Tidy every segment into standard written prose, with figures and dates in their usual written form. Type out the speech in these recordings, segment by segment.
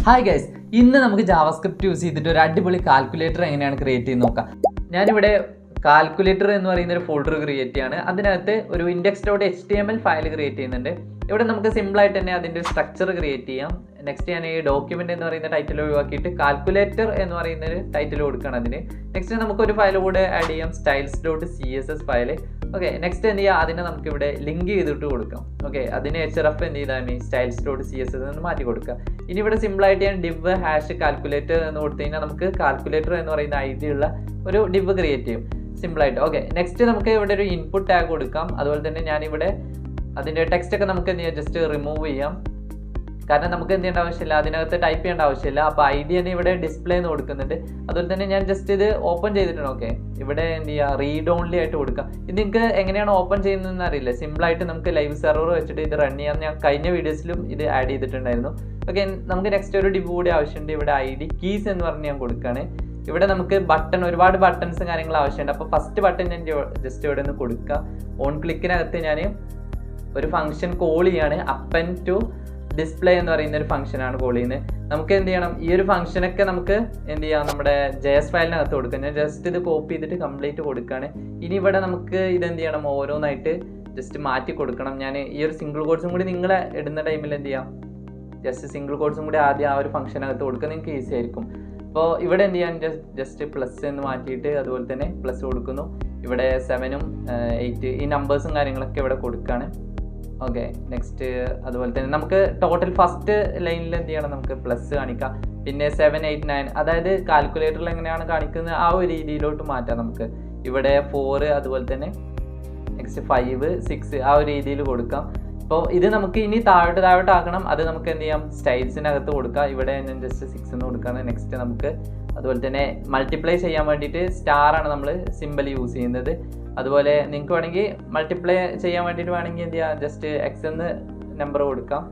Hi guys, ഇന്ന് നമുക്ക് JavaScript use ചെയ്തിട്ട് ഒരു അടിപൊളി കാൽക്കുലേറ്റർ എങ്ങനെയാണ് ക്രിയേറ്റ് ചെയ്യുന്നത് നോക്കാം. ഞാനിവിടെ കാൽക്കുലേറ്റർ എന്ന് പറയുന്ന ഒരു ഫോൾഡർ ക്രിയേറ്റ് ചെയ്യാണ്. അതിനകത്ത് ഒരു index.html ഫയൽ ക്രിയേറ്റ് ചെയ്യുന്നുണ്ട്. ഇവിടെ നമുക്ക് സിമ്പിളായിട്ട് തന്നെ അതിൻ്റെ സ്ട്രക്ചർ ക്രിയേറ്റ് ചെയ്യാം. നെക്സ്റ്റ് ഞാൻ ഈ ഡോക്യുമെന്റ് എന്ന് പറയുന്ന ടൈറ്റിൽ ഒഴിവാക്കിയിട്ട് കാൽക്കുലേറ്റർ എന്ന് പറയുന്ന ഒരു ടൈറ്റിൽ കൊടുക്കണം അതിന്. നെക്സ്റ്റ് നമുക്കൊരു ഫയൽ കൂടെ ആഡ് ചെയ്യാം, styles.css ഫയൽ. ഓക്കെ, നെക്സ്റ്റ് എന്ത് ചെയ്യുക, അതിനെ നമുക്ക് ഇവിടെ ലിങ്ക് ചെയ്തിട്ട് കൊടുക്കാം. ഓക്കെ, അതിന് href എന്ത് ചെയ്താൽ മതി, styles.css എന്ന് മാറ്റി കൊടുക്കുക. ഇനി ഇവിടെ സിമ്പിളായിട്ട് ഞാൻ div ഹാഷ് കാൽക്കുലേറ്റർ എന്ന് കൊടുത്തു കഴിഞ്ഞാൽ നമുക്ക് കാൽക്കുലേറ്റർ എന്ന് പറയുന്ന ഐഡി ഉള്ള ഒരു div ക്രിയേറ്റ് ചെയ്യും സിമ്പിളായിട്ട്. ഓക്കെ, നെക്സ്റ്റ് നമുക്ക് ഇവിടെ ഒരു ഇൻപുട്ട് ടാഗ് കൊടുക്കാം. അതുപോലെ തന്നെ ഞാനിവിടെ അതിൻ്റെ ടെക്സ്റ്റ് ഒക്കെ നമുക്ക് എന്ത് ചെയ്യാം, ജസ്റ്റ് റിമൂവ് ചെയ്യാം. കാരണം നമുക്ക് എന്ത് ചെയ്യേണ്ട ആവശ്യമില്ല, അതിനകത്ത് ടൈപ്പ് ചെയ്യേണ്ട ആവശ്യമില്ല. അപ്പോൾ ഐ ഡി തന്നെ ഇവിടെ ഡിസ്പ്ലേ എന്ന് കൊടുക്കുന്നുണ്ട്. അതുപോലെ തന്നെ ഞാൻ ജസ്റ്റ് ഇത് ഓപ്പൺ ചെയ്തിട്ടുണ്ട്. ഓക്കെ, ഇവിടെ എന്ത് ചെയ്യുക, റീഡ് ഓൺലി ആയിട്ട് കൊടുക്കുക. ഇത് നിങ്ങൾക്ക് എങ്ങനെയാണ് ഓപ്പൺ ചെയ്യുന്നതെന്ന് അറിയില്ല, സിമ്പിളായിട്ട് നമുക്ക് ലൈവ് സെർവർ വെച്ചിട്ട് ഇത് റൺ ചെയ്യാൻ ഞാൻ കഴിഞ്ഞ വീഡിയോസിലും ഇത് ആഡ് ചെയ്തിട്ടുണ്ടായിരുന്നു. ഓക്കെ, നമുക്ക് നെക്സ്റ്റ് ഒരു ഡിവ് കൂടി ആവശ്യമുണ്ട്. ഇവിടെ ഐ ഡി കീസ് എന്ന് പറഞ്ഞ് ഞാൻ കൊടുക്കുകയാണ്. ഇവിടെ നമുക്ക് ബട്ടൺ, ഒരുപാട് ബട്ടൺസും കാര്യങ്ങളും ആവശ്യമുണ്ട്. അപ്പോൾ ഫസ്റ്റ് ബട്ടൺ ഞാൻ ജസ്റ്റ് ഇവിടെ നിന്ന് കൊടുക്കുക. ഓൺ ക്ലിക്കിനകത്ത് ഞാൻ ഒരു ഫംഗ്ഷൻ കോൾ ചെയ്യാണ്, അപ്പൻ ടു ഡിസ്പ്ലേ എന്ന് പറയുന്ന ഒരു ഫംഗ്ഷനാണ് കോൾ ചെയ്യുന്നത്. നമുക്ക് എന്ത് ചെയ്യണം, ഈ ഒരു ഫംഗ്ഷനൊക്കെ നമുക്ക് എന്ത് ചെയ്യാം, നമ്മുടെ JS ഫയലിനകത്ത് കൊടുക്കാം. ഞാൻ ജസ്റ്റ് ഇത് കോപ്പി ചെയ്തിട്ട് കംപ്ലീറ്റ് കൊടുക്കുകയാണ്. ഇനി ഇവിടെ നമുക്ക് ഇതെന്ത് ചെയ്യണം, ഓരോന്നായിട്ട് ജസ്റ്റ് മാറ്റി കൊടുക്കണം. ഞാൻ ഈ ഒരു സിംഗിൾ കോഡ്സും കൂടി നിങ്ങൾ ഇടുന്ന ടൈമിൽ എന്ത് ചെയ്യാം, ജസ്റ്റ് സിംഗിൾ കോഡ്സും കൂടി ആദ്യം ആ ഒരു ഫംഗ്ഷനകത്ത് കൊടുക്കുക, നിങ്ങൾക്ക് ഈസി ആയിരിക്കും. അപ്പോൾ ഇവിടെ എന്ത് ചെയ്യാൻ, ജസ്റ്റ് പ്ലസ് എന്ന് മാറ്റിയിട്ട് അതുപോലെ തന്നെ പ്ലസ് കൊടുക്കുന്നു. ഇവിടെ 7ഉം 8 ഈ നമ്പേഴ്സും കാര്യങ്ങളൊക്കെ ഇവിടെ കൊടുക്കുകയാണ്. ഓക്കെ, നെക്സ്റ്റ് അതുപോലെ തന്നെ നമുക്ക് ടോട്ടൽ ഫസ്റ്റ് ലൈനിൽ എന്ത് ചെയ്യണം, നമുക്ക് പ്ലസ് കാണിക്കാം. പിന്നെ 7, 8, 9 അതായത് കാൽക്കുലേറ്ററിൽ എങ്ങനെയാണ് കാണിക്കുന്നത് ആ ഒരു രീതിയിലോട്ട് മാറ്റാം നമുക്ക്. ഇവിടെ 4 അതുപോലെ തന്നെ നെക്സ്റ്റ് 5, 6 ആ ഒരു രീതിയിൽ കൊടുക്കാം. അപ്പോൾ ഇത് നമുക്ക് ഇനി താഴോട്ട് ആക്കണം. അത് നമുക്ക് എന്ത് ചെയ്യാം, സ്റ്റൈൽസിനകത്ത് കൊടുക്കാം. ഇവിടെ ഞാൻ ജസ്റ്റ് 6 എന്ന് കൊടുക്കുകയാണ്. നെക്സ്റ്റ് നമുക്ക് അതുപോലെ തന്നെ മൾട്ടിപ്ലൈ ചെയ്യാൻ വേണ്ടിയിട്ട് സ്റ്റാറാണ് നമ്മൾ സിമ്പിൾ യൂസ് ചെയ്യുന്നത്. അതുപോലെ നിങ്ങൾക്ക് വേണമെങ്കിൽ മൾട്ടിപ്ലൈ ചെയ്യാൻ വേണ്ടിയിട്ട് വേണമെങ്കിൽ എന്ത് ചെയ്യാം, ജസ്റ്റ് എക്സ് എന്ന് നമ്പർ കൊടുക്കാം.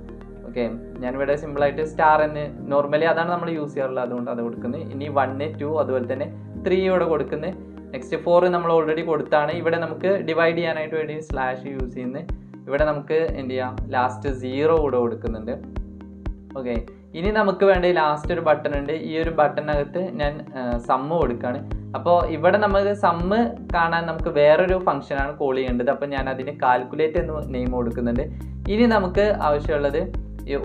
ഓക്കെ, ഞാനിവിടെ സിമ്പിളായിട്ട് സ്റ്റാർ എന്ന്, നോർമലി അതാണ് നമ്മൾ യൂസ് ചെയ്യാറുള്ളത്, അതുകൊണ്ട് അത് കൊടുക്കുന്നത്. ഇനി 1, 2 അതുപോലെ തന്നെ 3 ഇവിടെ കൊടുക്കുന്നത്. നെക്സ്റ്റ് 4 നമ്മൾ ഓൾറെഡി കൊടുത്താണ്. ഇവിടെ നമുക്ക് ഡിവൈഡ് ചെയ്യാനായിട്ട് വേണ്ടി സ്ലാഷ് യൂസ് ചെയ്യുന്നത്. ഇവിടെ നമുക്ക് എന്ത് ചെയ്യാം, ലാസ്റ്റ് 0 കൂടെ കൊടുക്കുന്നുണ്ട്. ഓക്കെ, ഇനി നമുക്ക് വേണ്ട ലാസ്റ്റ് ഒരു ബട്ടൺ ഉണ്ട്. ഈ ഒരു ബട്ടണിനകത്ത് ഞാൻ സമ്മ് കൊടുക്കുകയാണ്. അപ്പോൾ ഇവിടെ നമുക്ക് സമ്മ് കാണാൻ നമുക്ക് വേറൊരു ഫംഗ്ഷനാണ് കോൾ ചെയ്യേണ്ടത്. അപ്പോൾ ഞാൻ അതിന് കാൽക്കുലേറ്റ് എന്ന് നെയിം കൊടുക്കുന്നുണ്ട്. ഇനി നമുക്ക് ആവശ്യമുള്ളത്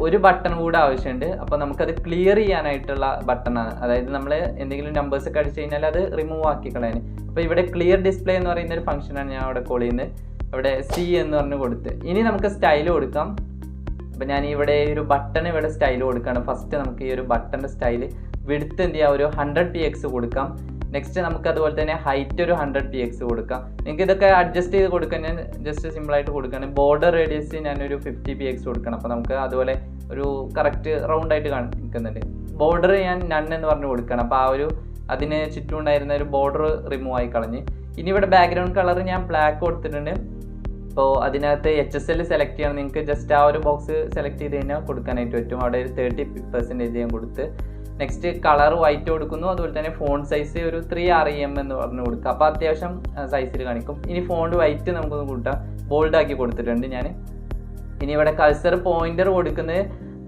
ഒരു ബട്ടൺ കൂടെ ആവശ്യമുണ്ട്. അപ്പോൾ നമുക്കത് ക്ലിയർ ചെയ്യാനായിട്ടുള്ള ബട്ടണാണ്. അതായത് നമ്മൾ എന്തെങ്കിലും നമ്പേഴ്സ് ഒക്കെ അടിച്ചു കഴിഞ്ഞാൽ അത് റിമൂവ് ആക്കി കളയാൻ. അപ്പോൾ ഇവിടെ ക്ലിയർ ഡിസ്പ്ലേ എന്ന് പറയുന്ന ഒരു ഫംഗ്ഷനാണ് ഞാൻ അവിടെ കോൾ ചെയ്യുന്നത്. അവിടെ C എന്ന് പറഞ്ഞ് കൊടുത്ത് ഇനി നമുക്ക് സ്റ്റൈൽ കൊടുക്കാം. അപ്പോൾ ഞാൻ ഇവിടെ ഒരു ബട്ടൺ ഇവിടെ സ്റ്റൈൽ കൊടുക്കുകയാണ്. ഫസ്റ്റ് നമുക്ക് ഈ ഒരു ബട്ടൻ്റെ സ്റ്റൈൽ വിഡ്ത്ത് എന്ത് ചെയ്യാം, ഒരു 100px കൊടുക്കാം. നെക്സ്റ്റ് നമുക്ക് അതുപോലെ തന്നെ ഹൈറ്റ് ഒരു 100px കൊടുക്കാം. നിങ്ങൾക്ക് ഇതൊക്കെ അഡ്ജസ്റ്റ് ചെയ്ത് കൊടുക്കാൻ ഞാൻ ജസ്റ്റ് സിമ്പിളായിട്ട് കൊടുക്കുകയാണ്. ബോർഡർ റേഡിയസ് ഞാനൊരു 50px കൊടുക്കണം. അപ്പോൾ നമുക്ക് അതുപോലെ ഒരു കറക്റ്റ് റൗണ്ട് ആയിട്ട് കാണിക്കുന്നുണ്ട്. ബോർഡർ ഞാൻ നൺ എന്ന് പറഞ്ഞ് കൊടുക്കണം. അപ്പോൾ ആ ഒരു അതിന് ചുറ്റും ഉണ്ടായിരുന്ന ഒരു ബോർഡർ റിമൂവ് ആയി കളഞ്ഞ്. ഇനി ഇവിടെ ബാക്ക്ഗ്രൗണ്ട് കളർ ഞാൻ ബ്ലാക്ക് കൊടുത്തിട്ടുണ്ട്. അപ്പോൾ അതിനകത്ത് HSL സെലക്ട് ചെയ്യണം. നിങ്ങൾക്ക് ജസ്റ്റ് ആ ഒരു ബോക്സ് സെലക്ട് ചെയ്ത് കഴിഞ്ഞാൽ കൊടുക്കാനായിട്ട് പറ്റും. അവിടെ ഒരു 30% ഞാൻ കൊടുത്ത്. നെക്സ്റ്റ് കളർ വൈറ്റ് കൊടുക്കുന്നു. അതുപോലെ തന്നെ ഫോണ്ട് സൈസ് ഒരു 3rem എന്ന് പറഞ്ഞ് കൊടുക്കുക. അപ്പോൾ അത്യാവശ്യം സൈസിൽ കാണിക്കും. ഇനി ഫോണ്ട് വൈറ്റ് നമുക്കൊന്ന് കൂട്ടാം. ബോൾഡ് ആക്കി കൊടുത്തിട്ടുണ്ട് ഞാൻ. ഇനി ഇവിടെ കൾസർ പോയിന്റർ കൊടുക്കുന്നത്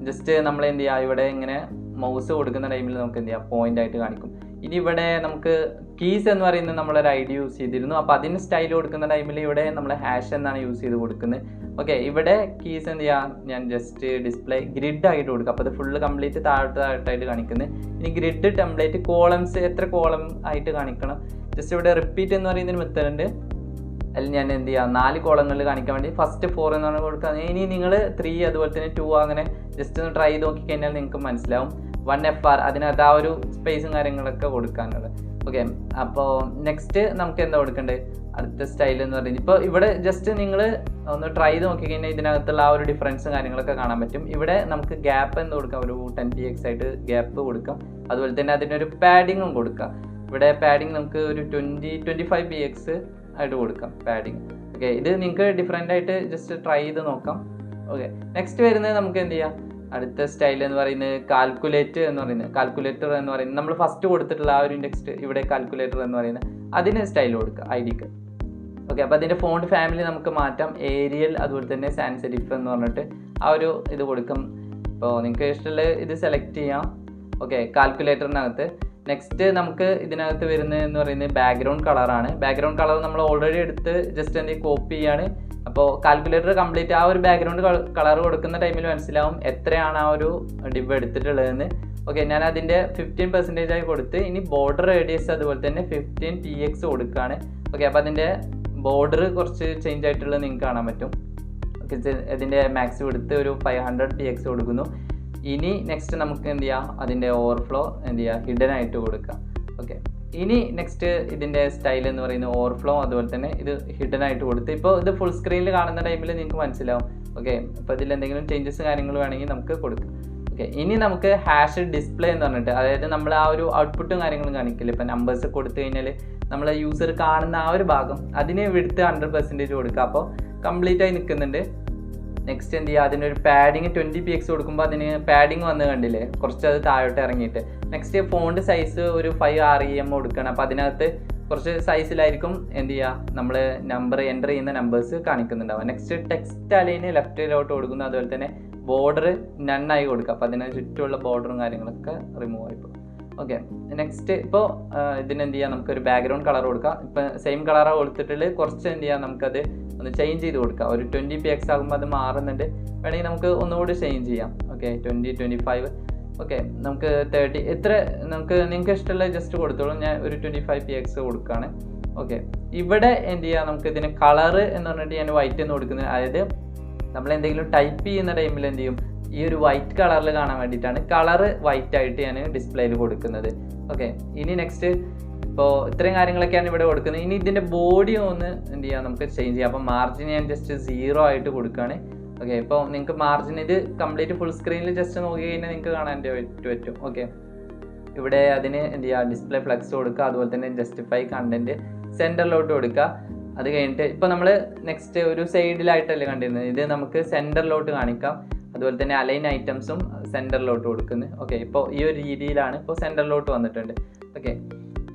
ജസ്റ്റ് നമ്മൾ എന്ത് ചെയ്യുക, ഇവിടെ ഇങ്ങനെ മൗസ് കൊടുക്കുന്ന ടൈമിൽ നമുക്ക് എന്ത് ചെയ്യാം, പോയിന്റ് ആയിട്ട് കാണിക്കും. ഇനി ഇവിടെ നമുക്ക് കീസ് എന്ന് പറയുന്നത് നമ്മളൊരു ID യൂസ് ചെയ്തിരുന്നു. അപ്പോൾ അതിന് സ്റ്റൈൽ കൊടുക്കുന്ന ടൈമിൽ ഇവിടെ നമ്മൾ ഹാഷ് എന്നാണ് യൂസ് ചെയ്ത് കൊടുക്കുന്നത്. ഓക്കെ, ഇവിടെ കീസ് എന്ത് ചെയ്യാം, ഞാൻ ജസ്റ്റ് ഡിസ്പ്ലേ ഗ്രിഡ് ആയിട്ട് കൊടുക്കുക. അപ്പോൾ അത് ഫുള്ള് കംപ്ലീറ്റ് താഴോട്ടായിട്ട് കാണിക്കുന്നത്. ഇനി ഗ്രിഡ് ടെംപ്ലേറ്റ് കോളംസ് എത്ര കോളം ആയിട്ട് കാണിക്കണം. ജസ്റ്റ് ഇവിടെ റിപ്പീറ്റ് എന്ന് പറയുന്നൊരു മെത്തേഡ് ഉണ്ട്. അതിൽ ഞാൻ എന്ത് ചെയ്യാം, 4 കോളങ്ങളിൽ കാണിക്കാൻ വേണ്ടി ഫസ്റ്റ് 4 എന്നാണ് കൊടുക്കുക. ഇനി നിങ്ങൾ 3 അതുപോലെ തന്നെ 2 അങ്ങനെ ജസ്റ്റ് ഒന്ന് ട്രൈ ചെയ്ത് നോക്കിക്കഴിഞ്ഞാൽ നിങ്ങൾക്ക് മനസ്സിലാവും. 1FR അതിനകത്ത് ആ ഒരു സ്പേസും കാര്യങ്ങളൊക്കെ കൊടുക്കാനുള്ളത്. ഓക്കെ, അപ്പോൾ നെക്സ്റ്റ് നമുക്ക് എന്താ കൊടുക്കേണ്ടത്, അടുത്ത സ്റ്റൈൽ എന്ന് പറയുന്നത്. ഇപ്പോൾ ഇവിടെ ജസ്റ്റ് നിങ്ങൾ ഒന്ന് ട്രൈ ചെയ്ത് നോക്കിക്കഴിഞ്ഞാൽ ഇതിനകത്തുള്ള ആ ഒരു ഡിഫറൻസും കാര്യങ്ങളൊക്കെ കാണാൻ പറ്റും. ഇവിടെ നമുക്ക് ഗ്യാപ്പ് എന്ന് കൊടുക്കാം, ഒരു 10px ആയിട്ട് ഗ്യാപ്പ് കൊടുക്കാം. അതുപോലെ തന്നെ അതിനൊരു പാഡിങ്ങും കൊടുക്കാം. ഇവിടെ പാഡിങ് നമുക്ക് ഒരു 25px ആയിട്ട് കൊടുക്കാം പാഡിങ്. ഓക്കെ, ഇത് നിങ്ങൾക്ക് ഡിഫറെൻ്റ് ആയിട്ട് ജസ്റ്റ് ട്രൈ ചെയ്ത് നോക്കാം. ഓക്കെ, നെക്സ്റ്റ് വരുന്നത് നമുക്ക് എന്ത് ചെയ്യാം, അടുത്ത സ്റ്റൈൽ എന്ന് പറയുന്നത് കാൽക്കുലേറ്റർ എന്ന് പറയുന്നത് നമ്മൾ ഫസ്റ്റ് കൊടുത്തിട്ടുള്ള ആ ഒരു ടെക്സ്റ്റ് ഇവിടെ കാൽക്കുലേറ്റർ എന്ന് പറയുന്നത് അതിന് സ്റ്റൈൽ കൊടുക്കുക ഐഡിക്ക്. ഓക്കെ, അപ്പോൾ അതിൻ്റെ ഫോണ്ട് ഫാമിലി നമുക്ക് മാറ്റാം. ഏരിയൽ അതുപോലെ തന്നെ സാൻസ് സെരിഫ് എന്ന് പറഞ്ഞിട്ട് ആ ഒരു ഇത് കൊടുക്കാം. ഇപ്പോൾ നിങ്ങൾക്ക് ഇഷ്ടമുള്ള ഇത് സെലക്ട് ചെയ്യാം. ഓക്കെ, കാൽക്കുലേറ്ററിനകത്ത് നെക്സ്റ്റ് നമുക്ക് ഇതിനകത്ത് വരുന്നത് എന്ന് പറയുന്നത് ബാക്ക്ഗ്രൗണ്ട് കളറാണ്. ബാക്ക്ഗ്രൗണ്ട് കളർ നമ്മൾ ഓൾറെഡി എടുത്ത് ജസ്റ്റ് എന്തെങ്കിലും കോപ്പി ചെയ്യാണ്. അപ്പോൾ കാൽക്കുലേറ്റർ കംപ്ലീറ്റ് ആ ഒരു ബാക്ക്ഗ്രൗണ്ട് കളർ കൊടുക്കുന്ന ടൈമിൽ മനസ്സിലാവും എത്രയാണ് ആ ഒരു ഡിവ് എടുത്തിട്ടുള്ളതെന്ന്. ഓക്കെ, ഞാൻ അതിൻ്റെ 15% ആയി കൊടുത്ത് ഇനി ബോർഡർ റേഡിയസ് അതുപോലെ തന്നെ 15 px കൊടുക്കുകയാണ്. ഓക്കെ, അപ്പോൾ അതിൻ്റെ ബോർഡർ കുറച്ച് ചേഞ്ച് ആയിട്ടുള്ളത് നിങ്ങൾക്ക് കാണാൻ പറ്റും. ഓക്കെ, ഇതിൻ്റെ മാക്സ് കൊടുത്ത് ഒരു 500 px കൊടുക്കുന്നു. ഇനി നെക്സ്റ്റ് നമുക്ക് എന്ത് ചെയ്യാം, അതിൻ്റെ ഓവർഫ്ലോ എന്ത് ചെയ്യുക, ഹിഡൻ ആയിട്ട് കൊടുക്കാം. ഓക്കെ, ഇനി നെക്സ്റ്റ് ഇതിൻ്റെ സ്റ്റൈൽ എന്ന് പറയുന്നത് ഓവർഫ്ലോ അതുപോലെ തന്നെ ഇത് ഹിഡൻ ആയിട്ട് കൊടുത്ത് ഇപ്പോൾ ഇത് ഫുൾ സ്ക്രീനിൽ കാണുന്ന ടൈമിൽ നിങ്ങൾക്ക് മനസ്സിലാവും. ഓക്കെ, ഇപ്പോൾ ഇതിൽ എന്തെങ്കിലും ചേഞ്ചസ് കാര്യങ്ങൾ വേണമെങ്കിൽ നമുക്ക് കൊടുക്കാം. ഓക്കെ, ഇനി നമുക്ക് ഹാഷ് ഡിസ്പ്ലേ എന്ന് പറഞ്ഞിട്ട്, അതായത് നമ്മൾ ആ ഒരു ഔട്ട്പുട്ടും കാര്യങ്ങളും കാണിക്കില്ല. ഇപ്പോൾ നമ്പേഴ്സ് കൊടുത്തു കഴിഞ്ഞാൽ നമ്മൾ യൂസർ കാണുന്ന ആ ഒരു ഭാഗം അതിന് വിടുത്ത് 100% കൊടുക്കുക. അപ്പോൾ കംപ്ലീറ്റ് ആയി നിൽക്കുന്നുണ്ട്. നെക്സ്റ്റ് എന്ത് ചെയ്യുക, അതിനൊരു പാഡിങ് 20 px കൊടുക്കുമ്പോൾ അതിന് പാഡിങ് വന്ന് കണ്ടില്ലേ, കുറച്ച് അത് താഴോട്ട് ഇറങ്ങിയിട്ട്. നെക്സ്റ്റ് ഫോണ്ട് സൈസ് ഒരു 5 rem കൊടുക്കണം. അപ്പോൾ അതിനകത്ത് കുറച്ച് സൈസിലായിരിക്കും എന്ത് ചെയ്യുക, നമ്മൾ നമ്പർ എൻ്റർ ചെയ്യുന്ന നമ്പേഴ്സ് കാണിക്കുന്നുണ്ടാവുക. നെക്സ്റ്റ് ടെക്സ്റ്റ് അലൈന് ലെഫ്റ്റിലോട്ട് കൊടുക്കുന്നു. അതുപോലെ തന്നെ ബോർഡർ നന്നായി കൊടുക്കുക. അപ്പോൾ അതിന് ചുറ്റുമുള്ള ബോർഡറും കാര്യങ്ങളൊക്കെ റിമൂവ് ആയിപ്പോൾ. ഓക്കെ, നെക്സ്റ്റ് ഇപ്പോൾ ഇതിനെന്ത് ചെയ്യാം, നമുക്കൊരു ബാക്ക്ഗ്രൗണ്ട് കളർ കൊടുക്കാം. ഇപ്പം സെയിം കളറാണ് കൊടുത്തിട്ടുള്ള കുറച്ച് എന്ത് ചെയ്യാം, നമുക്കത് ഒന്ന് ചേഞ്ച് ചെയ്ത് കൊടുക്കാം. ഒരു 20 px ആകുമ്പോൾ അത് മാറുന്നുണ്ട്, വേണമെങ്കിൽ നമുക്ക് ഒന്നുകൂടി ചേഞ്ച് ചെയ്യാം. ഓക്കെ, 20, 25. ഓക്കെ, നമുക്ക് 30 എത്ര നിങ്ങൾക്ക് ഇഷ്ടമുള്ള ജസ്റ്റ് കൊടുത്തോളൂ. ഞാൻ ഒരു 25 px കൊടുക്കുകയാണ്. ഓക്കെ, ഇവിടെ എന്ത് ചെയ്യുക, നമുക്ക് ഇതിന് കളറ് എന്ന് പറഞ്ഞിട്ട് ഞാൻ വൈറ്റ് എന്ന് കൊടുക്കുന്നത്, അതായത് നമ്മൾ എന്തെങ്കിലും ടൈപ്പ് ചെയ്യുന്ന ടൈമിൽ എന്ത് ചെയ്യും, ഈ ഒരു വൈറ്റ് കളറിൽ കാണാൻ വേണ്ടിയിട്ടാണ് കളറ് വൈറ്റ് ആയിട്ട് ഞാൻ ഡിസ്പ്ലേയിൽ കൊടുക്കുന്നത്. ഓക്കെ, ഇനി നെക്സ്റ്റ് ഇപ്പോൾ ഇത്രയും കാര്യങ്ങളൊക്കെയാണ് ഇവിടെ കൊടുക്കുന്നത്. ഇനി ഇതിൻ്റെ ബോഡി ഒന്ന് എന്ത് ചെയ്യാം, നമുക്ക് ചേഞ്ച് ചെയ്യാം. അപ്പോൾ മാർജിൻ ഞാൻ ജസ്റ്റ് 0 ആയിട്ട് കൊടുക്കുകയാണ്. ഓക്കെ, ഇപ്പോൾ നിങ്ങൾക്ക് മാർജിൻ ഇത് കംപ്ലീറ്റ് ഫുൾ സ്ക്രീനിൽ ജസ്റ്റ് നോക്കി കഴിഞ്ഞാൽ നിങ്ങൾക്ക് കാണാൻ പറ്റും. ഓക്കെ, ഇവിടെ അതിന് എന്ത് ചെയ്യുക, ഡിസ്പ്ലേ ഫ്ലെക്സ് കൊടുക്കുക. അതുപോലെ തന്നെ ജസ്റ്റിഫൈ കണ്ടന്റ് സെൻറ്ററിലോട്ട് കൊടുക്കുക. അത് കഴിഞ്ഞിട്ട് ഇപ്പോൾ നമ്മൾ നെക്സ്റ്റ് ഒരു സൈഡിലായിട്ടല്ലേ കണ്ടിരുന്നത്, ഇത് നമുക്ക് സെൻറ്ററിലോട്ട് കാണിക്കാം. അതുപോലെ തന്നെ അലൈൻ ഐറ്റംസും സെൻറ്ററിലോട്ട് കൊടുക്കുന്നത്. ഓക്കെ, ഇപ്പോൾ ഈ ഒരു രീതിയിലാണ് ഇപ്പോൾ സെൻറ്ററിലോട്ട് വന്നിട്ടുണ്ട്. ഓക്കെ,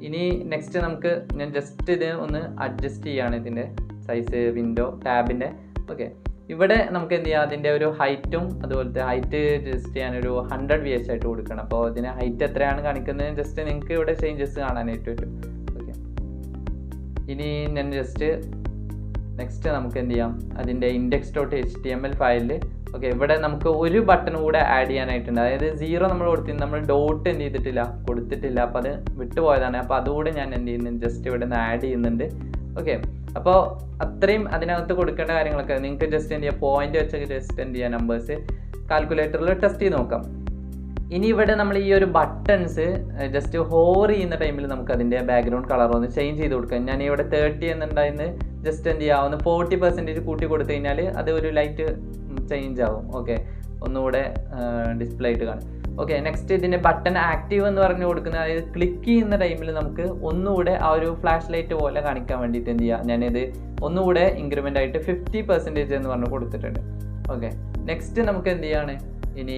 ഇനി നെക്സ്റ്റ് നമുക്ക് ഞാൻ ജസ്റ്റ് ഇത് ഒന്ന് അഡ്ജസ്റ്റ് ചെയ്യുകയാണ്, ഇതിൻ്റെ സൈസ് വിൻഡോ ടാബിൻ്റെ. ഓക്കെ, ഇവിടെ നമുക്ക് എന്ത് ചെയ്യാം, അതിൻ്റെ ഒരു ഹൈറ്റും അതുപോലത്തെ ഹൈറ്റ് ജസ്റ്റ് ചെയ്യാനൊരു 100 vh ആയിട്ട് കൊടുക്കണം. അപ്പോൾ ഇതിന് ഹൈറ്റ് എത്രയാണ് കാണിക്കുന്നത് ജസ്റ്റ് നിങ്ങൾക്ക് ഇവിടെ ചേഞ്ചസ് കാണാനായിട്ട് പറ്റും. ഓക്കെ, ഇനി ഞാൻ ജസ്റ്റ് നെക്സ്റ്റ് നമുക്ക് എന്ത് ചെയ്യാം, അതിൻ്റെ index.html ഫയലിൽ ഓക്കെ, ഇവിടെ നമുക്ക് ഒരു ബട്ടൺ കൂടെ ആഡ് ചെയ്യാനായിട്ടുണ്ട്. അതായത് 0 നമ്മൾ കൊടുത്തിരുന്നു, നമ്മൾ ഡോട്ട് എന്ത് കൊടുത്തിട്ടില്ല. അപ്പോൾ അത് വിട്ടുപോയതാണ്. അപ്പോൾ അതുകൂടെ ഞാൻ എന്ത് ചെയ്യുന്നുണ്ട്, ജസ്റ്റ് ഇവിടെ നിന്ന് ആഡ് ചെയ്യുന്നുണ്ട്. ഓക്കെ, അപ്പോൾ അത്രയും അതിനകത്ത് കൊടുക്കേണ്ട കാര്യങ്ങളൊക്കെ നിങ്ങൾക്ക് ജസ്റ്റ് എന്ത് ചെയ്യുക, പോയിന്റ് വെച്ച് ജസ്റ്റ് എന്ത് ചെയ്യുക, നമ്പേഴ്സ് കാൽക്കുലേറ്ററിൽ ടെസ്റ്റ് ചെയ്ത് നോക്കാം. ഇനി ഇവിടെ നമ്മൾ ഈ ഒരു ബട്ടൺസ് ജസ്റ്റ് ഹോവർ ചെയ്യുന്ന ടൈമിൽ നമുക്ക് അതിൻ്റെ ബാക്ക്ഗ്രൗണ്ട് കളർ ഒന്ന് ചേഞ്ച് ചെയ്ത് കൊടുക്കാം. ഞാൻ ഇവിടെ 30 എന്നുണ്ടായിരുന്നു, ജസ്റ്റ് എന്ത് ചെയ്യുക, ഒന്ന് 40% കൂട്ടി കൊടുത്തു കഴിഞ്ഞാൽ അത് ഒരു ലൈറ്റ് ചേഞ്ച് ആവും. ഓക്കെ, ഒന്നുകൂടെ ഡിസ്പ്ലേ ആയിട്ട് കാണും. ഓക്കെ, നെക്സ്റ്റ് ഇതിൻ്റെ ബട്ടൺ ആക്റ്റീവ് എന്ന് പറഞ്ഞു കൊടുക്കുന്നത്, അതായത് ക്ലിക്ക് ചെയ്യുന്ന ടൈമിൽ നമുക്ക് ഒന്നുകൂടെ ആ ഒരു ഫ്ലാഷ് ലൈറ്റ് പോലെ കാണിക്കാൻ വേണ്ടിയിട്ട് എന്ത് ചെയ്യുക, ഞാനിത് ഒന്നുകൂടെ ഇൻക്രിമെൻ്റ് ആയിട്ട് 50% എന്ന് പറഞ്ഞ് കൊടുത്തിട്ടുണ്ട്. ഓക്കെ, നെക്സ്റ്റ് നമുക്ക് എന്ത് ചെയ്യാണ്, ഇനി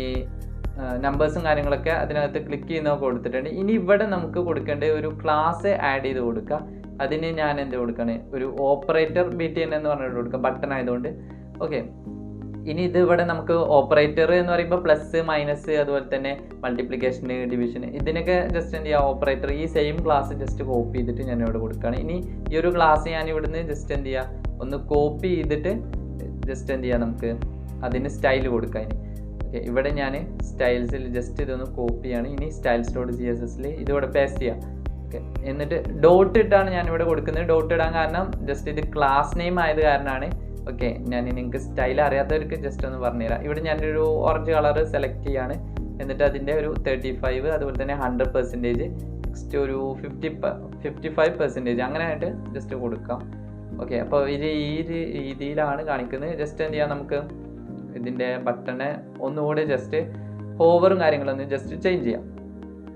നമ്പേഴ്സും കാര്യങ്ങളൊക്കെ അതിനകത്ത് ക്ലിക്ക് ചെയ്യുന്നതൊക്കെ കൊടുത്തിട്ടുണ്ട്. ഇനി ഇവിടെ നമുക്ക് കൊടുക്കേണ്ട ഒരു ക്ലാസ് ആഡ് ചെയ്ത് കൊടുക്കുക. അതിന് ഞാൻ എന്ത് കൊടുക്കുകയാണ്, ഒരു ഓപ്പറേറ്റർ BTN എന്ന് പറഞ്ഞിട്ട് കൊടുക്കുക, ബട്ടൺ ആയതുകൊണ്ട്. ഓക്കെ, ഇനി ഇത് ഇവിടെ നമുക്ക് ഓപ്പറേറ്റർ എന്ന് പറയുമ്പോൾ പ്ലസ് മൈനസ് അതുപോലെ തന്നെ മൾട്ടിപ്ലിക്കേഷൻ ഡിവിഷൻ ഇതിനൊക്കെ ജസ്റ്റ് എന്ത് ചെയ്യുക, ഓപ്പറേറ്റർ ഈ സെയിം ക്ലാസ് ജസ്റ്റ് കോപ്പി ചെയ്തിട്ട് ഞാൻ ഇവിടെ കൊടുക്കുകയാണ്. ഇനി ഈ ഒരു ക്ലാസ് ഞാൻ ഇവിടുന്ന് ജസ്റ്റ് എന്ത് ചെയ്യുക, ഒന്ന് കോപ്പി ചെയ്തിട്ട് ജസ്റ്റ് എന്ത് ചെയ്യുക, നമുക്ക് അതിന് സ്റ്റൈൽ കൊടുക്കാം. ഇനി ഓക്കെ, ഇവിടെ ഞാൻ സ്റ്റൈൽസിൽ ജസ്റ്റ് ഇതൊന്ന് കോപ്പി ചെയ്യാണ്. ഇനി styles.css ഇതിവിടെ പേസ്റ്റ് ചെയ്യാം. ഓക്കെ, എന്നിട്ട് ഡോട്ട് ഇട്ടാണ് ഞാനിവിടെ കൊടുക്കുന്നത്. ഡോട്ട് ഇടാൻ കാരണം ജസ്റ്റ് ഇത് ക്ലാസ് നെയിം ആയത് കാരണമാണ്. ഓക്കെ, ഞാൻ നിങ്ങൾക്ക് സ്റ്റൈൽ അറിയാത്തവർക്ക് ജസ്റ്റ് ഒന്ന് പറഞ്ഞുതരാം. ഇവിടെ ഞാനൊരു ഓറഞ്ച് കളർ സെലക്ട് ചെയ്യാണ്. എന്നിട്ട് അതിൻ്റെ ഒരു 35 അതുപോലെ തന്നെ 100%, നെക്സ്റ്റ് ഒരു 55% അങ്ങനെ ആയിട്ട് ജസ്റ്റ് കൊടുക്കാം. ഓക്കെ, അപ്പോൾ ഇത് ഈ രീതിയിലാണ് കാണിക്കുന്നത്. ജസ്റ്റ് എന്ത് ചെയ്യാം, നമുക്ക് ഇതിൻ്റെ ബട്ടണ് ഒന്നുകൂടി ജസ്റ്റ് ഹോവറും കാര്യങ്ങളൊന്നും ജസ്റ്റ് ചേഞ്ച് ചെയ്യാം.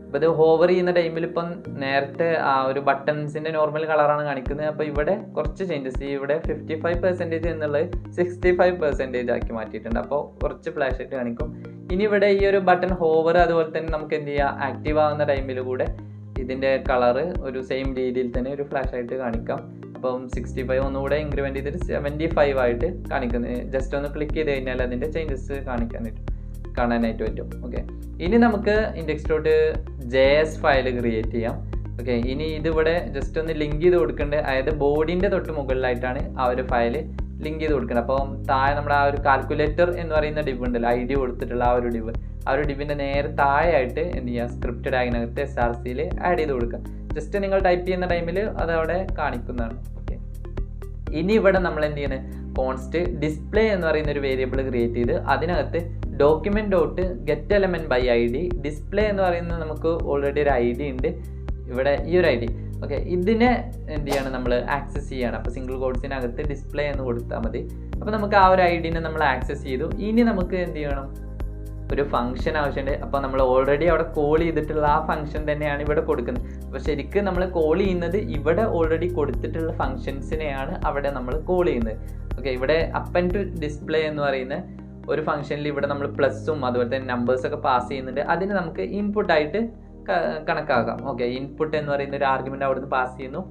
അപ്പോൾ ഇത് ഹോവർ ചെയ്യുന്ന ടൈമിൽ ഇപ്പം നേരത്തെ ആ ഒരു ബട്ടൺസിൻ്റെ നോർമൽ കളറാണ് കാണിക്കുന്നത്. അപ്പോൾ ഇവിടെ കുറച്ച് ചേഞ്ചസ്, ഇവിടെ 55% എന്നുള്ളത് 65% ആക്കി മാറ്റിയിട്ടുണ്ട്. അപ്പോൾ കുറച്ച് ഫ്ലാഷ് ആയിട്ട് കാണിക്കും. ഇനി ഇവിടെ ഈ ഒരു ബട്ടൺ ഹോവർ അതുപോലെ തന്നെ നമുക്ക് എന്ത് ചെയ്യാം, ആക്റ്റീവ് ആകുന്ന ടൈമിൽ കൂടെ ഇതിൻ്റെ കളറ് ഒരു സെയിം രീതിയിൽ തന്നെ ഒരു ഫ്ലാഷ് ആയിട്ട് കാണിക്കാം. അപ്പം 65 ഒന്നുകൂടെ ഇൻക്രിമെൻറ്റ് ചെയ്തിട്ട് 75 ആയിട്ട് കാണിക്കുന്നത്. ജസ്റ്റ് ഒന്ന് ക്ലിക്ക് ചെയ്ത് കഴിഞ്ഞാൽ അതിൻ്റെ ചേഞ്ചസ് കാണിക്കാൻ പറ്റും. കാണാനായിട്ട് പറ്റും. ഓക്കെ, ഇനി നമുക്ക് index.js ഫയൽ ക്രിയേറ്റ് ചെയ്യാം. ഓക്കെ, ഇനി ഇതിവിടെ ജസ്റ്റ് ഒന്ന് ലിങ്ക് ചെയ്ത് കൊടുക്കേണ്ടത്, അതായത് ബോർഡിൻ്റെ തൊട്ട് മുകളിലായിട്ടാണ് ആ ഒരു ഫയൽ ലിങ്ക് ചെയ്ത് കൊടുക്കണം. അപ്പം താഴെ നമ്മുടെ ആ ഒരു കാൽക്കുലേറ്റർ എന്ന് പറയുന്ന ഡിവ് ഉണ്ടല്ലോ, ID കൊടുത്തിട്ടുള്ള ആ ഒരു ഡിവിൻ്റെ നേരെ താഴെയായിട്ട് എന്ത് ചെയ്യുക, സ്ക്രിപ്റ്റ് ടാഗിനകത്ത് SRCയിൽ ആഡ് ചെയ്ത് കൊടുക്കുക. ജസ്റ്റ് നിങ്ങൾ ടൈപ്പ് ചെയ്യുന്ന ടൈമിൽ അതവിടെ കാണിക്കുന്നതാണ്. ഓക്കെ, ഇനി ഇവിടെ നമ്മൾ എന്ത് ചെയ്യണേ, കോൺസ്റ്റ് ഡിസ്പ്ലേ എന്ന് പറയുന്ന ഒരു വേരിയബിൾ ക്രിയേറ്റ് ചെയ്ത് അതിനകത്ത് document.getElementById ഡിസ്പ്ലേ എന്ന് പറയുന്നത് നമുക്ക് ഓൾറെഡി ഒരു ID ഉണ്ട് ഇവിടെ, ഈ ഒരു ID. ഓക്കെ, ഇതിനെ എന്ത് ചെയ്യണം, നമ്മൾ ആക്സസ് ചെയ്യണം. അപ്പോൾ സിംഗിൾ കോഡ്സിനകത്ത് ഡിസ്പ്ലേ എന്ന് കൊടുത്താൽ മതി. അപ്പോൾ നമുക്ക് ആ ഒരു IDനെ നമ്മൾ ആക്സസ് ചെയ്തു. ഇനി നമുക്ക് എന്ത് ചെയ്യണം, ഒരു ഫംഗ്ഷൻ ആവശ്യമുണ്ട്. അപ്പോൾ നമ്മൾ ഓൾറെഡി അവിടെ കോൾ ചെയ്തിട്ടുള്ള ആ ഫംഗ്ഷൻ തന്നെയാണ് ഇവിടെ കൊടുക്കുന്നത്. അപ്പോൾ ശരിക്കും നമ്മൾ കോൾ ചെയ്യുന്നത് ഇവിടെ ഓൾറെഡി കൊടുത്തിട്ടുള്ള ഫംഗ്ഷൻസിനെയാണ് അവിടെ നമ്മൾ കോൾ ചെയ്യുന്നത്. ഓക്കെ, ഇവിടെ അപ്പ് ആൻഡ് ടു ഡിസ്പ്ലേ എന്ന് പറയുന്ന ഒരു ഫംഗ്ഷനിൽ ഇവിടെ നമ്മൾ പ്ലസും അതുപോലെ തന്നെ നമ്പേഴ്സൊക്കെ പാസ് ചെയ്യുന്നുണ്ട്. അതിന് നമുക്ക് ഇൻപുട്ടായിട്ട് കണക്കാക്കാം. ഓക്കെ, ഇൻപുട്ട് എന്ന് പറയുന്ന ഒരു ആർഗ്യുമെന്റ് അവിടെ നിന്ന് പാസ് ചെയ്യുന്നു,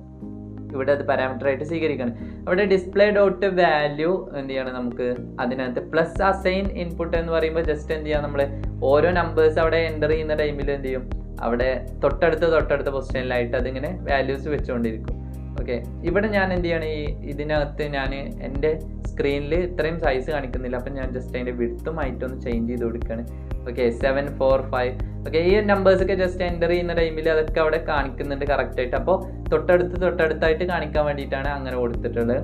ഇവിടെ അത് പാരാമീറ്റർ ആയിട്ട് സ്വീകരിക്കണം. അവിടെ ഡിസ്പ്ലേ ഡോട്ട് വാല്യൂ എന്ത് ചെയ്യണം, നമുക്ക് അതിനകത്ത് പ്ലസ് അസൈൻ ഇൻപുട്ട് എന്ന് പറയുമ്പോൾ ജസ്റ്റ് എന്ത് ചെയ്യാം, നമ്മൾ ഓരോ നമ്പേഴ്സ് അവിടെ എൻ്റർ ചെയ്യുന്ന ടൈമിൽ എന്ത് ചെയ്യും, അവിടെ തൊട്ടടുത്ത പൊസിഷനിലായിട്ട് അതിങ്ങനെ വാല്യൂസ് വെച്ചുകൊണ്ടിരിക്കും. ഓക്കെ, ഇവിടെ ഞാൻ എന്ത് ചെയ്യണം, ഇതിനകത്ത് ഞാൻ എൻ്റെ സ്ക്രീനിൽ ഇത്രയും സൈസ് കാണിക്കുന്നില്ല. അപ്പം ഞാൻ ജസ്റ്റ് അതിൻ്റെ വിഡ്ത്തും ഹൈറ്റും ചേഞ്ച് ചെയ്ത് കൊടുക്കുകയാണ്. ഓക്കെ, 7 4 5. ഓക്കെ, ഈ നമ്പേഴ്സൊക്കെ ജസ്റ്റ് എൻ്റർ ചെയ്യുന്ന ടൈമിൽ അതൊക്കെ അവിടെ കാണിക്കുന്നുണ്ട് കറക്റ്റായിട്ട്. അപ്പോൾ തൊട്ടടുത്തായിട്ട് കാണിക്കാൻ വേണ്ടിയിട്ടാണ് അങ്ങനെ കൊടുത്തിട്ടുള്ളത്.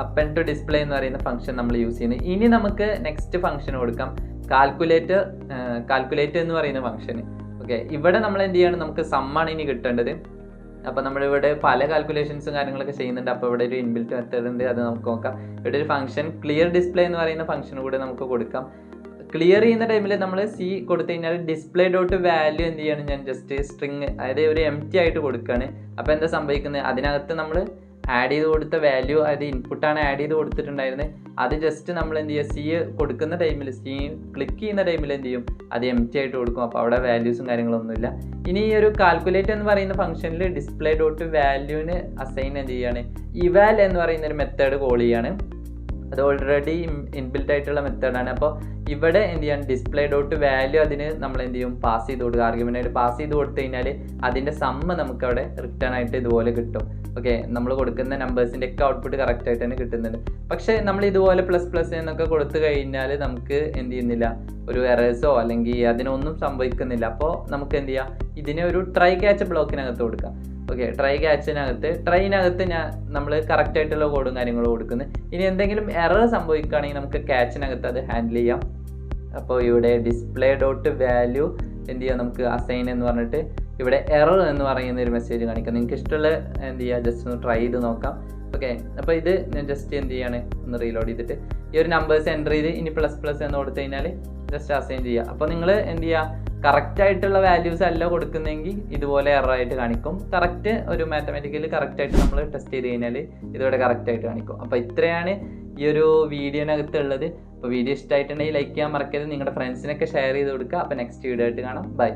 അപ്പ് ആൻഡ് ടു ഡിസ്പ്ലേ എന്ന് പറയുന്ന ഫംഗ്ഷൻ നമ്മൾ യൂസ് ചെയ്യുന്നത്. ഇനി നമുക്ക് നെക്സ്റ്റ് ഫംഗ്ഷൻ കൊടുക്കാം, കാൽക്കുലേറ്റ് എന്ന് പറയുന്ന ഫംഗ്ഷന്. ഓക്കെ, ഇവിടെ നമ്മൾ എന്ത് ചെയ്യണം, നമുക്ക് സമ്മാണ് ഇനി കിട്ടേണ്ടത്. അപ്പോൾ നമ്മളിവിടെ പല കാൽക്കുലേഷൻസും കാര്യങ്ങളൊക്കെ ചെയ്യുന്നുണ്ട്. അപ്പോൾ ഇവിടെ ഒരു ഇൻബിൽറ്റ് മെത്തേഡ് ഉണ്ട്, അത് നമുക്ക് നോക്കാം. ഇവിടെ ഒരു ഫംഗ്ഷൻ ക്ലിയർ ഡിസ്പ്ലേ എന്ന് പറയുന്ന ഫംഗ്ഷൻ കൂടെ നമുക്ക് കൊടുക്കാം. ക്ലിയർ ചെയ്യുന്ന ടൈമിൽ നമ്മൾ C കൊടുത്തു കഴിഞ്ഞാൽ ഡിസ്പ്ലേ ഡോട്ട് വാല്യൂ എന്ത് ചെയ്യണം, ഞാൻ ജസ്റ്റ് സ്ട്രിങ്, അതായത് ഒരു empty ആയിട്ട് കൊടുക്കുകയാണ്. അപ്പോൾ എന്താ സംഭവിക്കുന്നത്, അതിനകത്ത് നമ്മൾ ആഡ് ചെയ്ത് കൊടുത്ത വാല്യൂ, അതായത് ഇൻപുട്ടാണ് ആഡ് ചെയ്ത് കൊടുത്തിട്ടുണ്ടായിരുന്നത്, അത് ജസ്റ്റ് നമ്മൾ എന്ത് ചെയ്യുക, C കൊടുക്കുന്ന ടൈമിൽ C ക്ലിക്ക് ചെയ്യുന്ന ടൈമിൽ എന്ത് ചെയ്യും, അത് empty ആയിട്ട് കൊടുക്കും. അപ്പോൾ അവിടെ വാല്യൂസും കാര്യങ്ങളൊന്നുമില്ല. ഇനി ഈ ഒരു കാൽക്കുലേറ്റ് എന്ന് പറയുന്ന ഫംഗ്ഷനിൽ ഡിസ്പ്ലേ ഡോട്ട് വാല്യൂവിന് അസൈൻ എന്ത് ചെയ്യാണ്, ഇവാൽ എന്ന് പറയുന്ന ഒരു മെത്തേഡ് കോൾ ചെയ്യാണ്. അത് ഓൾറെഡി ഇൻബിൽറ്റ് ആയിട്ടുള്ള മെത്തേഡാണ്. അപ്പോൾ ഇവിടെ എന്ത് ചെയ്യാൻ, ഡിസ്പ്ലേ ഡോട്ട് വാല്യൂ അതിന് നമ്മൾ എന്ത് ചെയ്യും, പാസ് ചെയ്ത് കൊടുക്കുക. ആർഗ്യുമെൻ്റ് ആയിട്ട് പാസ് ചെയ്ത് കൊടുത്തു കഴിഞ്ഞാൽ അതിൻ്റെ സമ്മ് നമുക്ക് അവിടെ റിട്ടേൺ ആയിട്ട് ഇതുപോലെ കിട്ടും. ഓക്കെ, നമ്മൾ കൊടുക്കുന്ന നമ്പേഴ്സിൻ്റെ ഒക്കെ ഔട്ട്പുട്ട് കറക്റ്റ് ആയിട്ട് തന്നെ കിട്ടുന്നുണ്ട്. പക്ഷേ നമ്മൾ ഇതുപോലെ പ്ലസ് എന്നൊക്കെ കൊടുത്തു കഴിഞ്ഞാൽ നമുക്ക് എന്ത് ചെയ്യുന്നില്ല, ഒരു എറേഴ്സോ അല്ലെങ്കിൽ അതിനൊന്നും സംഭവിക്കുന്നില്ല. അപ്പോൾ നമുക്ക് എന്ത് ചെയ്യാം, ഇതിനെ ഒരു ട്രൈ ക്യാച്ച് ബ്ലോക്കിനകത്ത് കൊടുക്കാം. ഓക്കെ, ട്രൈനകത്ത് നമ്മൾ കറക്റ്റ് ആയിട്ടുള്ള കോഡും കാര്യങ്ങളും കൊടുക്കുന്നത്. ഇനി എന്തെങ്കിലും എറർ സംഭവിക്കുകയാണെങ്കിൽ നമുക്ക് ക്യാച്ചിനകത്ത് അത് ഹാൻഡിൽ ചെയ്യാം. അപ്പോൾ ഇവിടെ ഡിസ്പ്ലേ ഡോട്ട് വാല്യൂ എന്ത് ചെയ്യാം, നമുക്ക് അസൈൻ എന്ന് പറഞ്ഞിട്ട് ഇവിടെ എറർ എന്ന് പറയുന്ന ഒരു മെസ്സേജ് കാണിക്കാം. നിങ്ങൾക്ക് ഇഷ്ടമുള്ള എന്ത് ചെയ്യുക, ജസ്റ്റ് ഒന്ന് ട്രൈ ചെയ്ത് നോക്കാം. ഓക്കെ, അപ്പോൾ ഇത് ഞാൻ ജസ്റ്റ് എന്ത് ചെയ്യാണ്, ഒന്ന് റീലോഡ് ചെയ്തിട്ട് ഈ ഒരു നമ്പേഴ്സ് എൻ്റർ ചെയ്ത് ഇനി പ്ലസ് എന്ന് കൊടുത്തു കഴിഞ്ഞാൽ ജസ്റ്റ് അസൈൻ ചെയ്യുക. അപ്പോൾ നിങ്ങൾ എന്ത് ചെയ്യുക, കറക്റ്റ് ആയിട്ടുള്ള വാല്യൂസ് അല്ല കൊടുക്കുന്നെങ്കിൽ ഇതുപോലെ എററായിട്ട് കാണിക്കും. കറക്റ്റ് ഒരു മാത്തമാറ്റിക്കലി കറക്റ്റായിട്ട് നമ്മൾ ടെസ്റ്റ് ചെയ്ത് കഴിഞ്ഞാൽ ഇതിവിടെ കറക്റ്റായിട്ട് കാണിക്കും. അപ്പോൾ ഇത്രയാണ് ഈ ഒരു വീഡിയോനകത്ത് ഉള്ളത്. അപ്പോൾ വീഡിയോ ഇഷ്ടമായിട്ടുണ്ടെങ്കിൽ ലൈക്ക് ചെയ്യാൻ മറക്കരുത്, നിങ്ങളുടെ ഫ്രണ്ട്സിനൊക്കെ ഷെയർ ചെയ്ത് കൊടുക്കുക. അപ്പോൾ നെക്സ്റ്റ് വീഡിയോ ആയിട്ട് കാണാം. ബൈ.